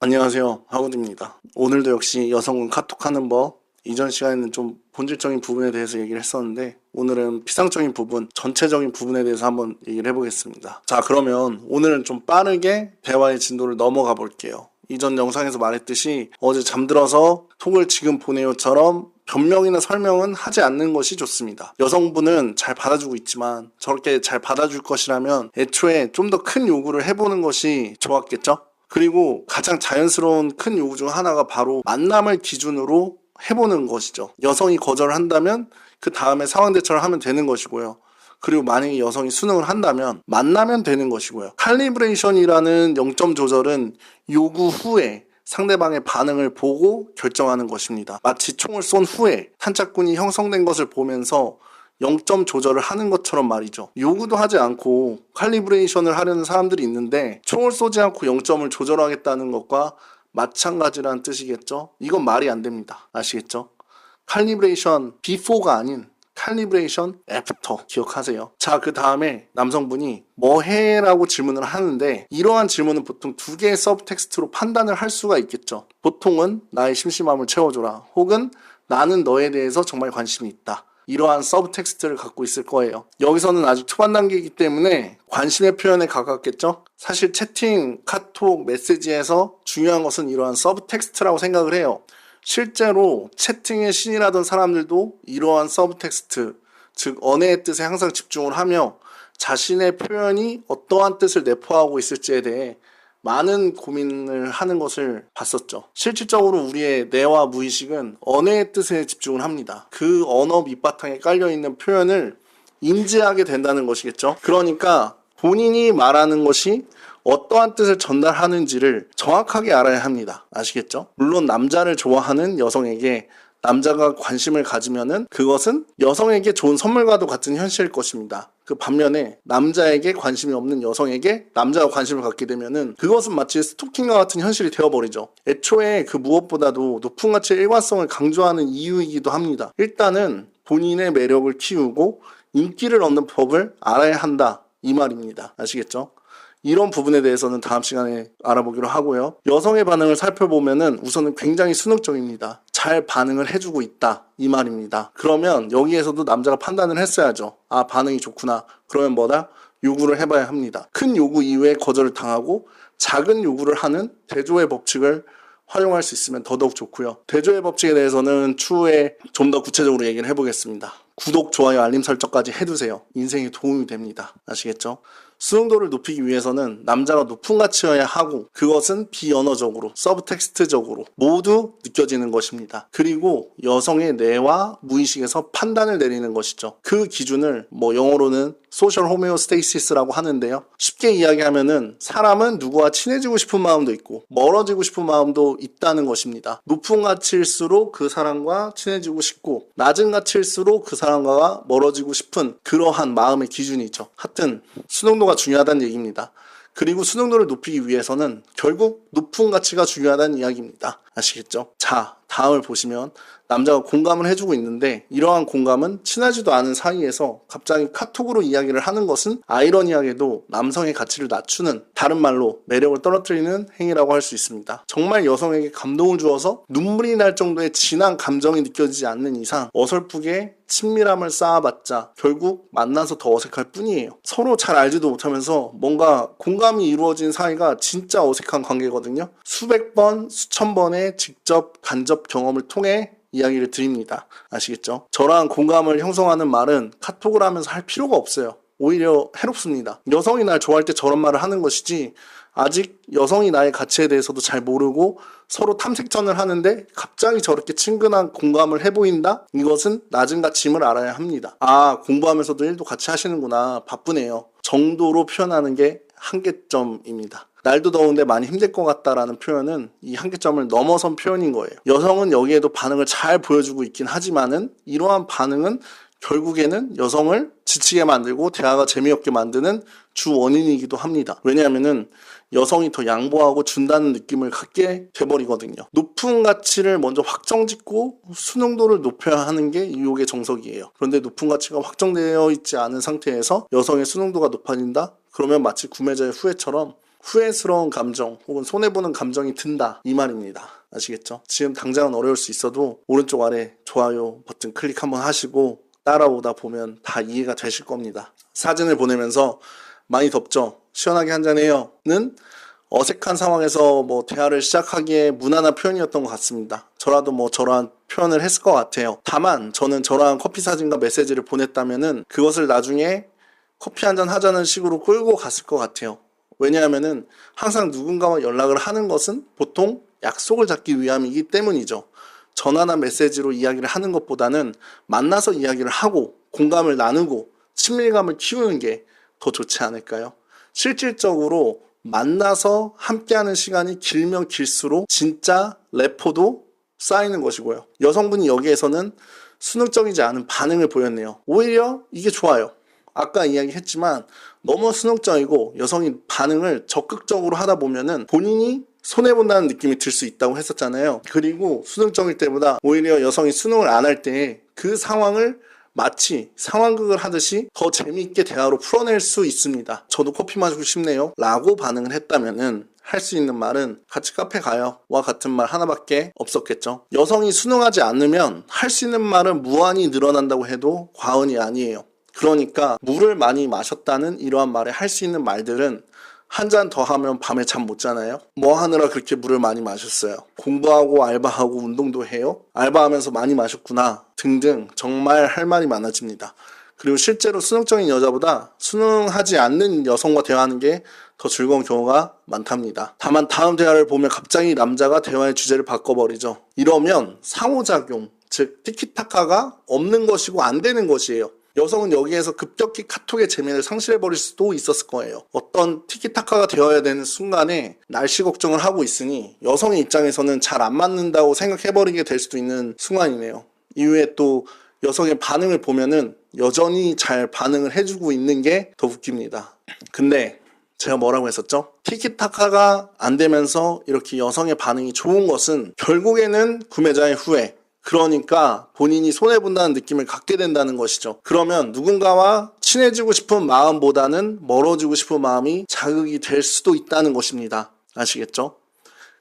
안녕하세요, 하고드입니다. 오늘도 역시 여성은 카톡하는 법, 이전 시간에는 좀 본질적인 부분에 대해서 얘기를 했었는데 오늘은 피상적인 부분, 전체적인 부분에 대해서 한번 얘기를 해보겠습니다. 자, 그러면 오늘은 좀 빠르게 대화의 진도를 넘어가 볼게요. 이전 영상에서 말했듯이 어제 잠들어서 톡을 지금 보내요처럼 변명이나 설명은 하지 않는 것이 좋습니다. 여성분은 잘 받아주고 있지만 저렇게 잘 받아줄 것이라면 애초에 좀 더 큰 요구를 해보는 것이 좋았겠죠? 그리고 가장 자연스러운 큰 요구 중 하나가 바로 만남을 기준으로 해보는 것이죠. 여성이 거절을 한다면 그 다음에 상황 대처를 하면 되는 것이고요. 그리고 만약에 여성이 수능을 한다면 만나면 되는 것이고요. 칼리브레이션이라는 0점 조절은 요구 후에 상대방의 반응을 보고 결정하는 것입니다. 마치 총을 쏜 후에 탄착군이 형성된 것을 보면서 0점 조절을 하는 것처럼 말이죠. 요구도 하지 않고 칼리브레이션을 하려는 사람들이 있는데 총을 쏘지 않고 0점을 조절하겠다는 것과 마찬가지라는 뜻이겠죠. 이건 말이 안 됩니다. 아시겠죠? 칼리브레이션 before가 아닌 칼리브레이션 애프터 기억하세요. 자, 그 다음에 남성분이 뭐 해? 라고 질문을 하는데 이러한 질문은 보통 두 개의 서브텍스트로 판단을 할 수가 있겠죠. 보통은 나의 심심함을 채워줘라, 혹은 나는 너에 대해서 정말 관심이 있다, 이러한 서브텍스트를 갖고 있을 거예요. 여기서는 아직 초반 단계이기 때문에 관심의 표현에 가깝겠죠? 사실 채팅, 카톡, 메시지에서 중요한 것은 이러한 서브텍스트라고 생각을 해요. 실제로 채팅의 신이라던 사람들도 이러한 서브텍스트, 즉 언어의 뜻에 항상 집중을 하며 자신의 표현이 어떠한 뜻을 내포하고 있을지에 대해 많은 고민을 하는 것을 봤었죠. 실질적으로 우리의 뇌와 무의식은 언어의 뜻에 집중을 합니다. 그 언어 밑바탕에 깔려있는 표현을 인지하게 된다는 것이겠죠. 그러니까 본인이 말하는 것이 어떠한 뜻을 전달하는지를 정확하게 알아야 합니다. 아시겠죠? 물론 남자를 좋아하는 여성에게 남자가 관심을 가지면은 그것은 여성에게 좋은 선물과도 같은 현실일 것입니다. 그 반면에 남자에게 관심이 없는 여성에게 남자가 관심을 갖게 되면은 그것은 마치 스토킹과 같은 현실이 되어버리죠. 애초에 그 무엇보다도 높은 가치의 일관성을 강조하는 이유이기도 합니다. 일단은 본인의 매력을 키우고 인기를 얻는 법을 알아야 한다, 이 말입니다. 아시겠죠? 이런 부분에 대해서는 다음 시간에 알아보기로 하고요. 여성의 반응을 살펴보면은 우선은 굉장히 순응적입니다. 잘 반응을 해주고 있다, 이 말입니다. 그러면 여기에서도 남자가 판단을 했어야죠. 아, 반응이 좋구나. 그러면 뭐다? 요구를 해봐야 합니다. 큰 요구 이후에 거절을 당하고 작은 요구를 하는 대조의 법칙을 활용할 수 있으면 더더욱 좋고요. 대조의 법칙에 대해서는 추후에 좀 더 구체적으로 얘기를 해보겠습니다. 구독, 좋아요, 알림 설정까지 해두세요. 인생에 도움이 됩니다. 아시겠죠? 수능도를 높이기 위해서는 남자가 높은 가치여야 하고 그것은 비언어적으로, 서브텍스트적으로 모두 느껴지는 것입니다. 그리고 여성의 뇌와 무의식에서 판단을 내리는 것이죠. 그 기준을 영어로는 소셜 호메오스테이시스라고 하는데요. 쉽게 이야기하면은 사람은 누구와 친해지고 싶은 마음도 있고 멀어지고 싶은 마음도 있다는 것입니다. 높은 가치일수록 그 사람과 친해지고 싶고 낮은 가치일수록 그 사람과 멀어지고 싶은 그러한 마음의 기준이죠. 하여튼 수능도가 중요하다는 얘기입니다. 그리고 수능도를 높이기 위해서는 결국 높은 가치가 중요하다는 이야기입니다. 아시겠죠? 자, 다음을 보시면 남자가 공감을 해주고 있는데 이러한 공감은 친하지도 않은 사이에서 갑자기 카톡으로 이야기를 하는 것은 아이러니하게도 남성의 가치를 낮추는, 다른 말로 매력을 떨어뜨리는 행위라고 할 수 있습니다. 정말 여성에게 감동을 주어서 눈물이 날 정도의 진한 감정이 느껴지지 않는 이상 어설프게 친밀함을 쌓아봤자 결국 만나서 더 어색할 뿐이에요. 서로 잘 알지도 못하면서 뭔가 공감이 이루어진 사이가 진짜 어색한 관계거든요. 수백 번, 수천 번의 직접 간접 경험을 통해 이야기를 드립니다. 아시겠죠? 저랑 공감을 형성하는 말은 카톡을 하면서 할 필요가 없어요. 오히려 해롭습니다. 여성이 날 좋아할 때 저런 말을 하는 것이지, 아직 여성이 나의 가치에 대해서도 잘 모르고 서로 탐색전을 하는데 갑자기 저렇게 친근한 공감을 해보인다? 이것은 낮은 가치임을 알아야 합니다. 아, 공부하면서도 일도 같이 하시는구나, 바쁘네요 정도로 표현하는 게 한계점입니다. 날도 더운데 많이 힘들 것 같다라는 표현은 이 한계점을 넘어선 표현인 거예요. 여성은 여기에도 반응을 잘 보여주고 있긴 하지만은 이러한 반응은 결국에는 여성을 지치게 만들고 대화가 재미없게 만드는 주 원인이기도 합니다. 왜냐하면은 여성이 더 양보하고 준다는 느낌을 갖게 돼버리거든요. 높은 가치를 먼저 확정짓고 수능도를 높여야 하는 게 유혹의 정석이에요. 그런데 높은 가치가 확정되어 있지 않은 상태에서 여성의 수능도가 높아진다? 그러면 마치 구매자의 후회처럼 후회스러운 감정 혹은 손해보는 감정이 든다 이 말입니다. 아시겠죠? 지금 당장은 어려울 수 있어도 오른쪽 아래 좋아요 버튼 클릭 한번 하시고 따라오다 보면 다 이해가 되실 겁니다. 사진을 보내면서 많이 덥죠? 시원하게 한잔해요 는 어색한 상황에서 대화를 시작하기에 무난한 표현이었던 것 같습니다. 저라도 저러한 표현을 했을 것 같아요. 다만 저는 저러한 커피 사진과 메시지를 보냈다면은 그것을 나중에 커피 한잔 하자는 식으로 끌고 갔을 것 같아요. 왜냐하면은 항상 누군가와 연락을 하는 것은 보통 약속을 잡기 위함이기 때문이죠. 전화나 메시지로 이야기를 하는 것보다는 만나서 이야기를 하고 공감을 나누고 친밀감을 키우는 게 더 좋지 않을까요? 실질적으로 만나서 함께하는 시간이 길면 길수록 진짜 래포도 쌓이는 것이고요. 여성분이 여기에서는 순응적이지 않은 반응을 보였네요. 오히려 이게 좋아요. 아까 이야기했지만 너무 순응적이고 여성이 반응을 적극적으로 하다 보면은 본인이 손해본다는 느낌이 들 수 있다고 했었잖아요. 그리고 순응적일 때보다 오히려 여성이 순응을 안 할 때 그 상황을 마치 상황극을 하듯이 더 재미있게 대화로 풀어낼 수 있습니다. 저도 커피 마시고 싶네요 라고 반응을 했다면은 할 수 있는 말은 같이 카페 가요 와 같은 말 하나밖에 없었겠죠. 여성이 순응하지 않으면 할 수 있는 말은 무한히 늘어난다고 해도 과언이 아니에요. 그러니까 물을 많이 마셨다는 이러한 말에 할 수 있는 말들은 한 잔 더 하면 밤에 잠 못 자나요? 뭐 하느라 그렇게 물을 많이 마셨어요? 공부하고 알바하고 운동도 해요? 알바하면서 많이 마셨구나 등등 정말 할 말이 많아집니다. 그리고 실제로 순응적인 여자보다 순응하지 않는 여성과 대화하는 게 더 즐거운 경우가 많답니다. 다만 다음 대화를 보면 갑자기 남자가 대화의 주제를 바꿔버리죠. 이러면 상호작용, 즉 티키타카가 없는 것이고 안 되는 것이에요. 여성은 여기에서 급격히 카톡의 재미를 상실해버릴 수도 있었을 거예요. 어떤 티키타카가 되어야 되는 순간에 날씨 걱정을 하고 있으니 여성의 입장에서는 잘 안 맞는다고 생각해버리게 될 수도 있는 순간이네요. 이후에 또 여성의 반응을 보면은 여전히 잘 반응을 해주고 있는 게 더 웃깁니다. 근데 제가 뭐라고 했었죠? 티키타카가 안 되면서 이렇게 여성의 반응이 좋은 것은 결국에는 구매자의 후회, 그러니까 본인이 손해본다는 느낌을 갖게 된다는 것이죠. 그러면 누군가와 친해지고 싶은 마음보다는 멀어지고 싶은 마음이 자극이 될 수도 있다는 것입니다. 아시겠죠?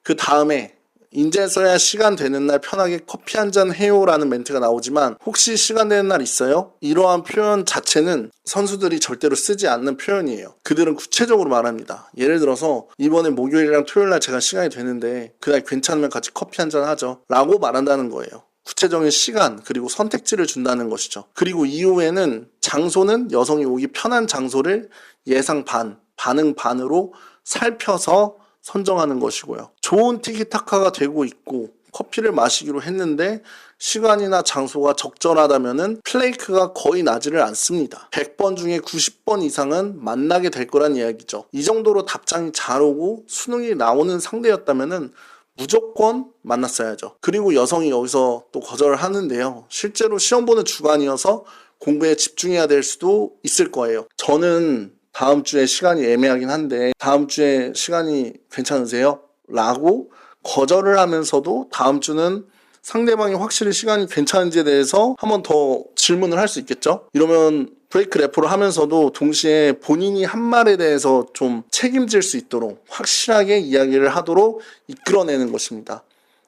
그 다음에 인제서야 시간 되는 날 편하게 커피 한잔 해요 라는 멘트가 나오지만 혹시 시간 되는 날 있어요? 이러한 표현 자체는 선수들이 절대로 쓰지 않는 표현이에요. 그들은 구체적으로 말합니다. 예를 들어서 이번에 목요일이랑 토요일날 제가 시간이 되는데 그날 괜찮으면 같이 커피 한잔 하죠 라고 말한다는 거예요. 구체적인 시간 그리고 선택지를 준다는 것이죠. 그리고 이후에는 장소는 여성이 오기 편한 장소를 예상 반, 반응 반으로 살펴서 선정하는 것이고요. 좋은 티키타카가 되고 있고 커피를 마시기로 했는데 시간이나 장소가 적절하다면은 플레이크가 거의 나지를 않습니다. 100번 중에 90번 이상은 만나게 될 거란 이야기죠. 이 정도로 답장이 잘 오고 수능이 나오는 상대였다면은 무조건 만났어야죠. 그리고 여성이 여기서 또 거절을 하는데요. 실제로 시험 보는 주간이어서 공부에 집중해야 될 수도 있을 거예요. 저는 다음 주에 시간이 애매하긴 한데 다음 주에 시간이 괜찮으세요? 라고 거절을 하면서도 다음 주는 상대방이 확실히 시간이 괜찮은지에 대해서 한번 더 질문을 할 수 있겠죠? 이러면 브레이크 레포를 하면서도 동시에 본인이 한 말에 대해서 좀 책임질 수 있도록 확실하게 이야기를 하도록 이끌어내는 것입니다.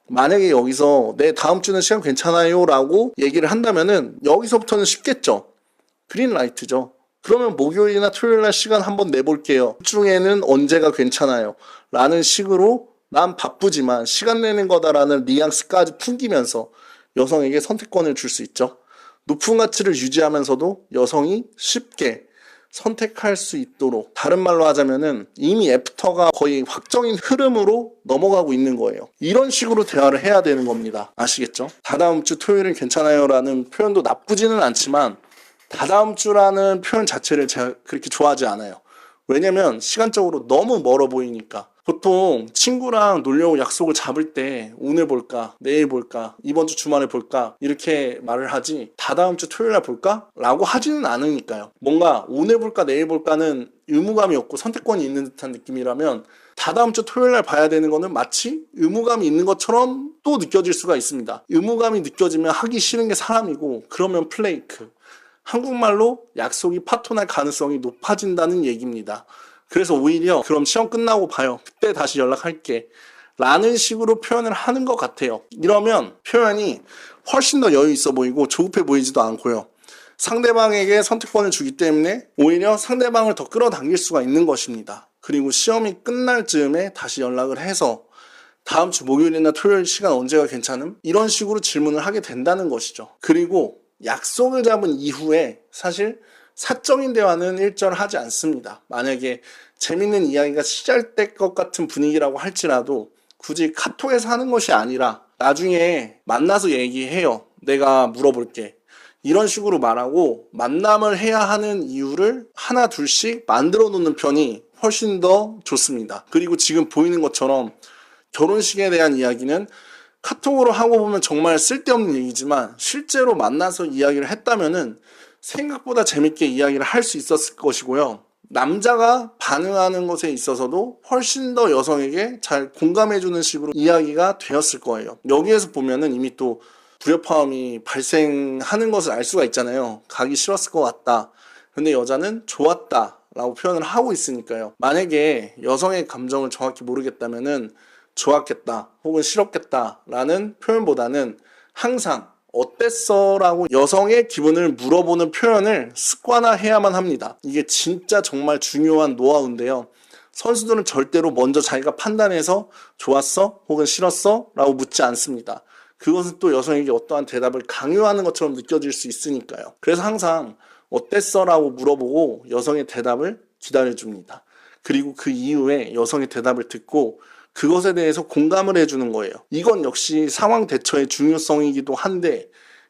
만약에 여기서 네 다음 주는 시간 괜찮아요 라고 얘기를 한다면은 여기서부터는 쉽겠죠. 그린라이트죠. 그러면 목요일이나 토요일날 시간 한번 내볼게요. 그 중에는 언제가 괜찮아요 라는 식으로 난 바쁘지만 시간 내는 거다라는 뉘앙스까지 풍기면서 여성에게 선택권을 줄 수 있죠. 높은 가치를 유지하면서도 여성이 쉽게 선택할 수 있도록, 다른 말로 하자면은 이미 애프터가 거의 확정인 흐름으로 넘어가고 있는 거예요. 이런 식으로 대화를 해야 되는 겁니다. 아시겠죠? 다다음 주 토요일은 괜찮아요 라는 표현도 나쁘지는 않지만 다다음 주라는 표현 자체를 제가 그렇게 좋아하지 않아요. 왜냐면 시간적으로 너무 멀어 보이니까. 보통 친구랑 놀려고 약속을 잡을 때 오늘 볼까, 내일 볼까, 이번 주 주말에 볼까 이렇게 말을 하지 다다음 주 토요일 날 볼까? 라고 하지는 않으니까요. 뭔가 오늘 볼까, 내일 볼까는 의무감이 없고 선택권이 있는 듯한 느낌이라면 다다음 주 토요일 날 봐야 되는 거는 마치 의무감이 있는 것처럼 또 느껴질 수가 있습니다. 의무감이 느껴지면 하기 싫은 게 사람이고 그러면 플레이크. 한국말로 약속이 파토날 가능성이 높아진다는 얘기입니다. 그래서 오히려 그럼 시험 끝나고 봐요. 그때 다시 연락할게. 라는 식으로 표현을 하는 것 같아요. 이러면 표현이 훨씬 더 여유 있어 보이고 조급해 보이지도 않고요. 상대방에게 선택권을 주기 때문에 오히려 상대방을 더 끌어당길 수가 있는 것입니다. 그리고 시험이 끝날 즈음에 다시 연락을 해서 다음 주 목요일이나 토요일 시간 언제가 괜찮음? 이런 식으로 질문을 하게 된다는 것이죠. 그리고 약속을 잡은 이후에 사실 사적인 대화는 일절하지 않습니다. 만약에 재밌는 이야기가 시작될 것 같은 분위기라고 할지라도 굳이 카톡에서 하는 것이 아니라 나중에 만나서 얘기해요. 내가 물어볼게. 이런 식으로 말하고 만남을 해야 하는 이유를 하나 둘씩 만들어 놓는 편이 훨씬 더 좋습니다. 그리고 지금 보이는 것처럼 결혼식에 대한 이야기는 카톡으로 하고 보면 정말 쓸데없는 얘기지만 실제로 만나서 이야기를 했다면은 생각보다 재밌게 이야기를 할 수 있었을 것이고요. 남자가 반응하는 것에 있어서도 훨씬 더 여성에게 잘 공감해주는 식으로 이야기가 되었을 거예요. 여기에서 보면은 이미 또 불협화음이 발생하는 것을 알 수가 있잖아요. 가기 싫었을 것 같다. 근데 여자는 좋았다 라고 표현을 하고 있으니까요. 만약에 여성의 감정을 정확히 모르겠다면은 좋았겠다 혹은 싫었겠다 라는 표현보다는 항상 어땠어? 라고 여성의 기분을 물어보는 표현을 습관화해야만 합니다. 이게 진짜 정말 중요한 노하우인데요. 선수들은 절대로 먼저 자기가 판단해서 좋았어? 혹은 싫었어? 라고 묻지 않습니다. 그것은 또 여성에게 어떠한 대답을 강요하는 것처럼 느껴질 수 있으니까요. 그래서 항상 어땠어? 라고 물어보고 여성의 대답을 기다려줍니다. 그리고 그 이후에 여성의 대답을 듣고 그것에 대해서 공감을 해주는 거예요. 이건 역시 상황 대처의 중요성이기도 한데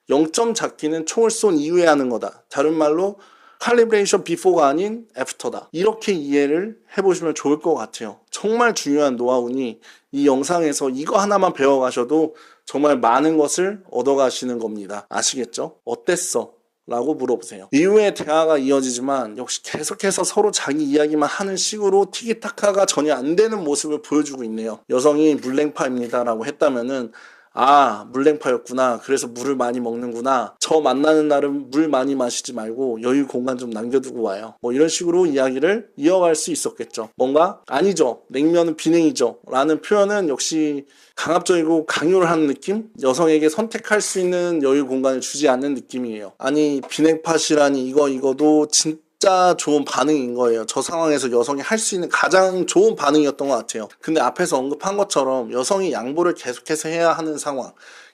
0점 잡기는 총을 쏜 이후에 하는 거다. 다른 말로 칼리브레이션 비포가 아닌 애프터다. 이렇게 이해를 해보시면 좋을 것 같아요. 정말 중요한 노하우니 이 영상에서 이거 하나만 배워가셔도 정말 많은 것을 얻어가시는 겁니다. 아시겠죠? 어땠어? 라고 물어보세요. 이후에 대화가 이어지지만 역시 계속해서 서로 자기 이야기만 하는 식으로 티키타카가 전혀 안 되는 모습을 보여주고 있네요. 여성이 물냉파입니다 라고 했다면은 아, 물냉파였구나. 그래서 물을 많이 먹는구나. 저 만나는 날은 물 많이 마시지 말고 여유 공간 좀 남겨두고 와요. 뭐 이런 식으로 이야기를 이어갈 수 있었겠죠. 뭔가 아니죠. 냉면은 비냉이죠. 라는 표현은 역시 강압적이고 강요를 하는 느낌? 여성에게 선택할 수 있는 여유 공간을 주지 않는 느낌이에요. 아니 비냉팟이라니 이거도 진짜 좋은 반응인 거예요. 저 상황에서 여성이 할 수 있는 가장 좋은 반응이었던 것 같아요. 근데 앞에서 언급한 것처럼 여성이 양보를 계속해서 해야 하는 상황,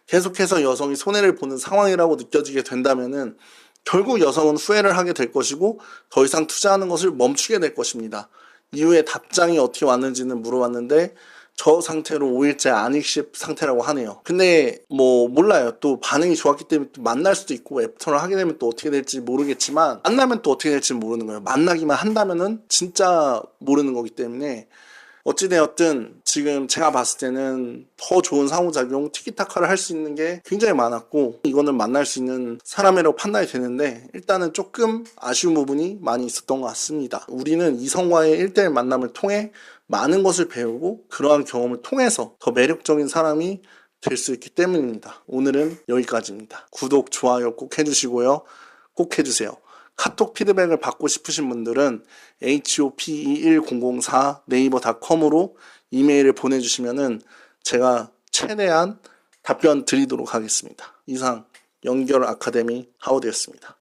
계속해서 여성이 손해를 보는 상황이라고 느껴지게 된다면은 결국 여성은 후회를 하게 될 것이고 더 이상 투자하는 것을 멈추게 될 것입니다. 이후에 답장이 어떻게 왔는지는 물어봤는데 저 상태로 5일째 안익십 상태라고 하네요. 근데 뭐 몰라요. 또 반응이 좋았기 때문에 또 만날 수도 있고 애프터를 하게 되면 또 어떻게 될지 모르겠지만 만나면 또 어떻게 될지 모르는 거예요. 만나기만 한다면은 진짜 모르는 거기 때문에 어찌되었든 지금 제가 봤을 때는 더 좋은 상호작용, 티키타카를 할 수 있는 게 굉장히 많았고 이거는 만날 수 있는 사람이라고 판단이 되는데 일단은 조금 아쉬운 부분이 많이 있었던 것 같습니다. 우리는 이성과의 1대1 만남을 통해 많은 것을 배우고 그러한 경험을 통해서 더 매력적인 사람이 될 수 있기 때문입니다. 오늘은 여기까지입니다. 구독, 좋아요 꼭 해주시고요. 꼭 해주세요. 카톡 피드백을 받고 싶으신 분들은 hope1004 네이버닷컴으로 이메일을 보내주시면은 제가 최대한 답변 드리도록 하겠습니다. 이상 연결 아카데미 하워드였습니다.